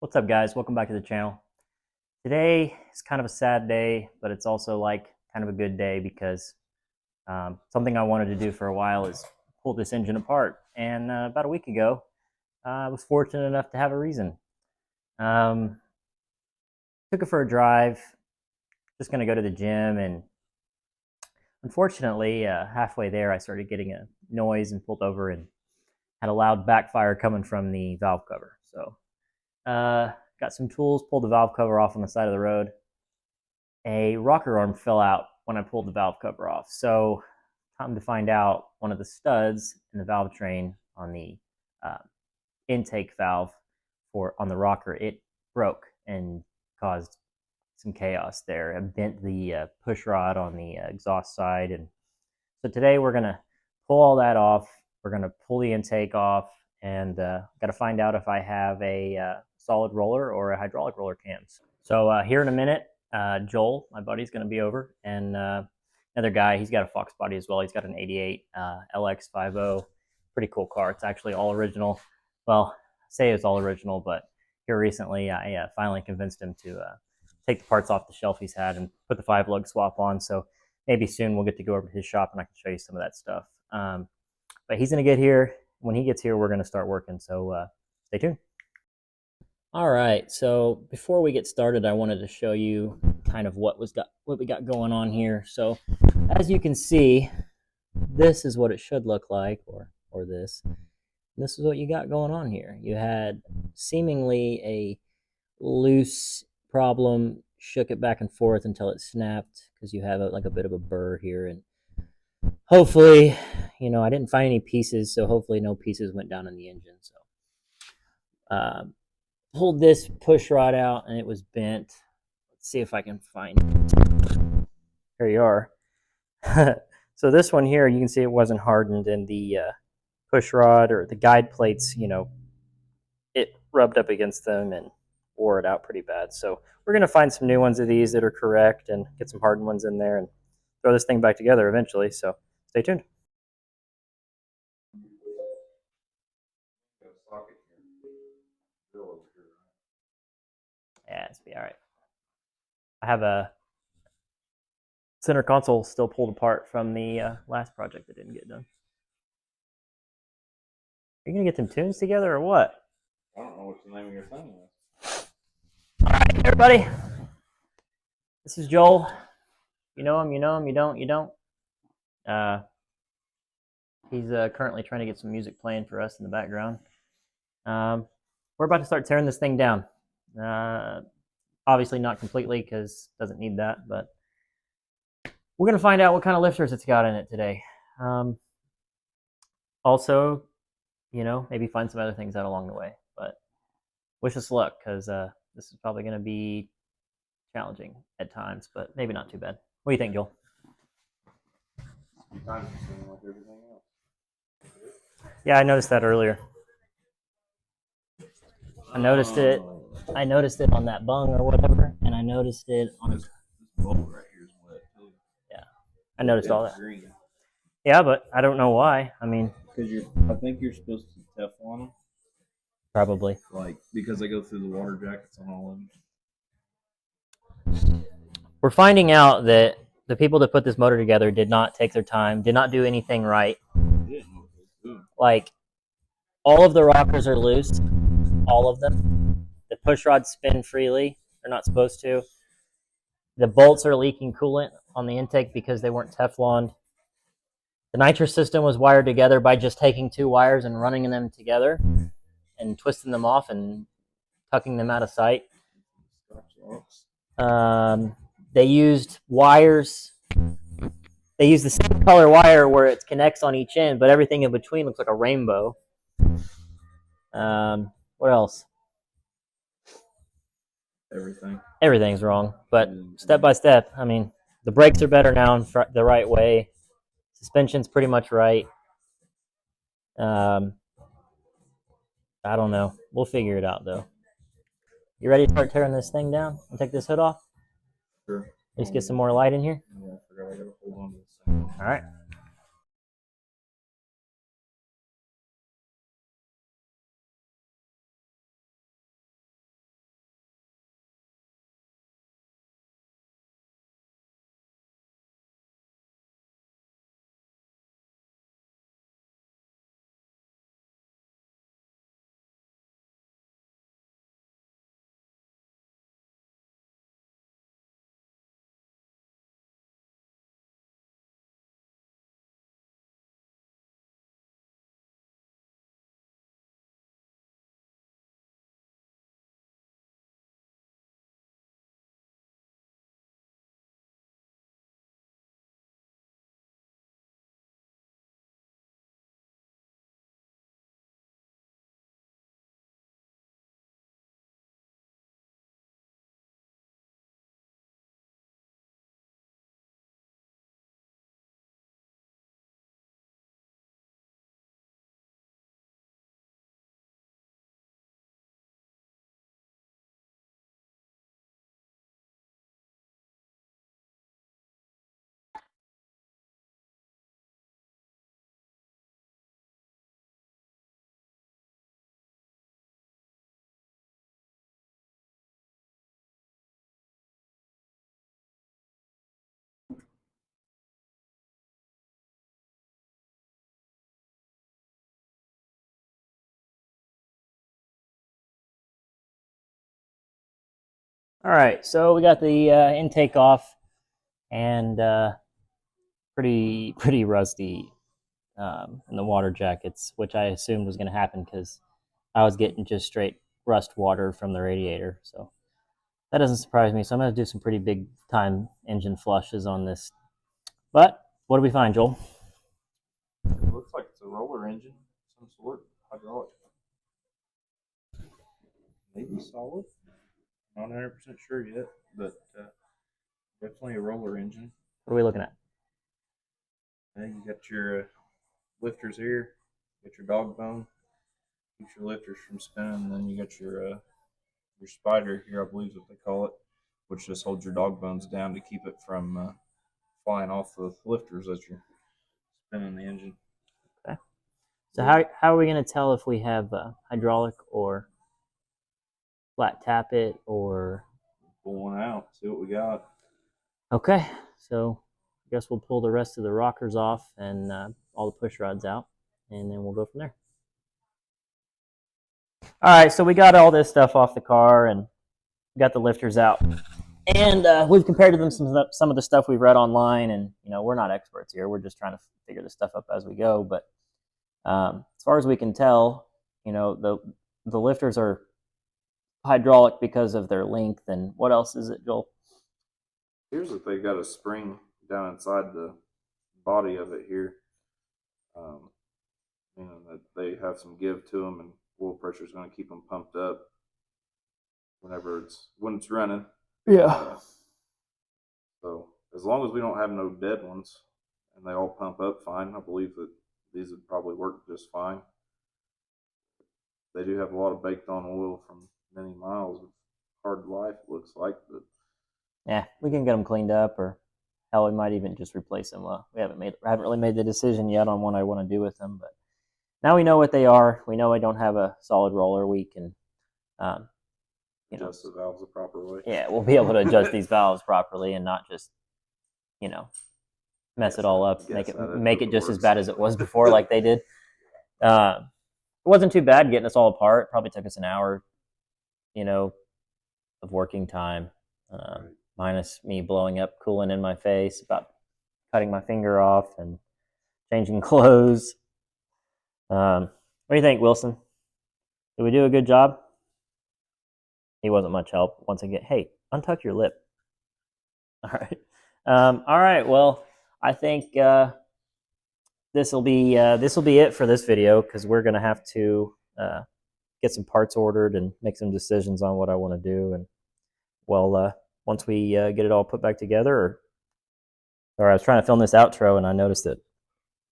What's up, guys? Welcome back to the channel. Today is kind of a sad day, but it's also like kind of a good day because something I wanted to do for a while is pull this engine apart. And about a week ago, I was fortunate enough to have a reason. Um, Took it for a drive, just going to go to the gym, and unfortunately, halfway there, I started getting a noise and pulled over and had a loud backfire coming from the valve cover. So got some tools, pulled the valve cover off on the side of the road. A rocker arm fell out when I pulled the valve cover off. So time to find out, one of the studs in the valve train on the uh, intake valve on the rocker, it broke and caused some chaos there. I bent the push rod on the exhaust side. And so today we're going to pull all that off. We're going to pull the intake off, and got to find out if I have a solid roller or a hydraulic roller cams. So here in a minute, Joel, my buddy, is going to be over, and another guy, he's got a Fox body as well. He's got an 88 LX50. Pretty cool car. It's actually all original. Well, I say it's all original, but here recently I finally convinced him to take the parts off the shelf he's had and put the 5-lug swap on. So maybe soon we'll get to go over to his shop and I can show you some of that stuff. But he's going to get here. When he gets here, we're going to start working. So stay tuned. All right, so before we get started, I wanted to show you kind of what we got going on here. So as you can see, this is what it should look like, or this. This is what you got going on here. You had seemingly a loose problem, shook it back and forth until it snapped because you have like a bit of a burr here, and hopefully, I didn't find any pieces, so hopefully no pieces went down in the engine. So pulled this push rod out and it was bent. Let's see if I can find it. Here you are. So this one here, you can see it wasn't hardened, and the push rod or the guide plates, it rubbed up against them and wore it out pretty bad. So we're going to find some new ones of these that are correct and get some hardened ones in there and throw this thing back together eventually. So stay tuned. Yeah, it's be all right. I have a center console still pulled apart from the last project that didn't get done. Are you going to get them tunes together or what? I don't know what the name of your thing is. All right, everybody. This is Joel. You know him, you know him, you don't, you don't. He's currently trying to get some music playing for us in the background. We're about to start tearing this thing down. Obviously not completely because it doesn't need that, but we're going to find out what kind of lifters it's got in it today. Also, maybe find some other things out along the way. But wish us luck because this is probably going to be challenging at times, but maybe not too bad. What do you think, Joel? Kind of like everything else. Yeah, I noticed that earlier. I noticed it on that bung or whatever, and I noticed it on this bolt right here is wet too. Yeah, I noticed all that. Green. Yeah, but I don't know why. I mean, because I think you're supposed to Teflon them. Probably. Like because they go through the water jackets on all of them. We're finding out that the people that put this motor together did not take their time, did not do anything right. Like, all of the rockers are loose, all of them. The push rods spin freely. They're not supposed to. The bolts are leaking coolant on the intake because they weren't Tefloned. The nitrous system was wired together by just taking 2 wires and running them together and twisting them off and tucking them out of sight. They used wires. They used the same color wire where it connects on each end, but everything in between looks like a rainbow. What else? Everything's wrong, but step by step. I mean, the brakes are better now the right way. Suspension's pretty much right. I don't know. We'll figure it out, though. You ready to start tearing this thing down and take this hood off? Sure. At least get some more light in here? Yeah, I forgot I gotta hold on to this thing. All right. All right, so we got the intake off, and pretty rusty in the water jackets, which I assumed was going to happen because I was getting just straight rust water from the radiator. So that doesn't surprise me. So I'm going to do some pretty big time engine flushes on this. But what do we find, Joel? It looks like it's a roller engine, some sort, hydraulic. Maybe solid. Not 100% sure yet, but definitely a roller engine. What are we looking at? And you got your lifters here, you got your dog bone, keeps your lifters from spinning. And then you got your spider here, I believe is what they call it, which just holds your dog bones down to keep it from flying off the lifters as you're spinning the engine. Okay. So how are we going to tell if we have hydraulic or flat tap it or? Pull one out, see what we got. Okay, so I guess we'll pull the rest of the rockers off and all the push rods out, and then we'll go from there. All right, so we got all this stuff off the car and got the lifters out, and we've compared to them some of the stuff we've read online, and we're not experts here. We're just trying to figure this stuff up as we go. But as far as we can tell, the lifters are hydraulic because of their length. And what else is it, Joel? Here's that they got a spring down inside the body of it here. That they have some give to them, and oil pressure is going to keep them pumped up when it's running. Yeah. So as long as we don't have no dead ones and they all pump up fine, I believe that these would probably work just fine. They do have a lot of baked on oil from many miles of hard life, it looks like, but yeah, we can get them cleaned up, or hell, we might even just replace them. We haven't really made the decision yet on what I want to do with them, but now we know what they are. We know I don't have a solid roller. We can, adjust the valves the proper way. Yeah, we'll be able to adjust these valves properly and not just, mess it all up, make it just as bad as it was before, like they did. It wasn't too bad getting us all apart. It probably took us an hour, of working time, right, minus me blowing up coolant in my face, about cutting my finger off and changing clothes. What do you think, Wilson? Did we do a good job? He wasn't much help. Once again, hey, untuck your lip. All right. All right. Well, I think this will be it for this video, because we're gonna have to get some parts ordered and make some decisions on what I want to do. And once we get it all put back together, or I was trying to film this outro and I noticed that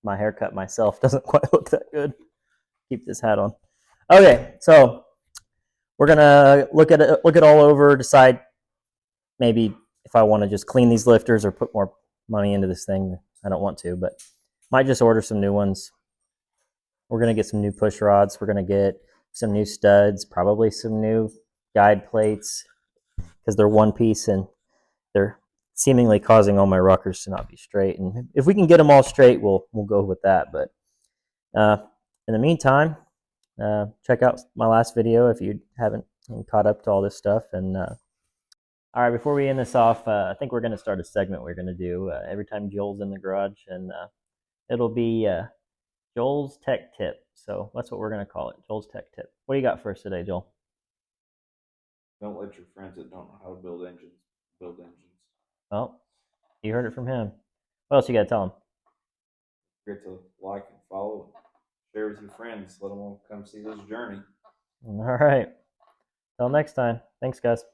my haircut myself doesn't quite look that good. Keep this hat on. Okay, so we're gonna look it all over, decide maybe if I want to just clean these lifters or put more money into this thing. I don't want to, but might just order some new ones. We're gonna get some new push rods. We're gonna get some new studs, probably some new guide plates, because they're one piece and they're seemingly causing all my rockers to not be straight. And if we can get them all straight, we'll go with that. But in the meantime, check out my last video if you haven't caught up to all this stuff. And all right, before we end this off, I think we're going to start a segment we're going to do every time Joel's in the garage, and it'll be Joel's Tech Tip. So that's what we're going to call it, Joel's Tech Tip. What do you got for us today, Joel? Don't let your friends that don't know how to build engines build engines. Well, you heard it from him. What else you got to tell them? Forget to like and follow and share with your friends. Let them all come see this journey. All right. Till next time. Thanks, guys.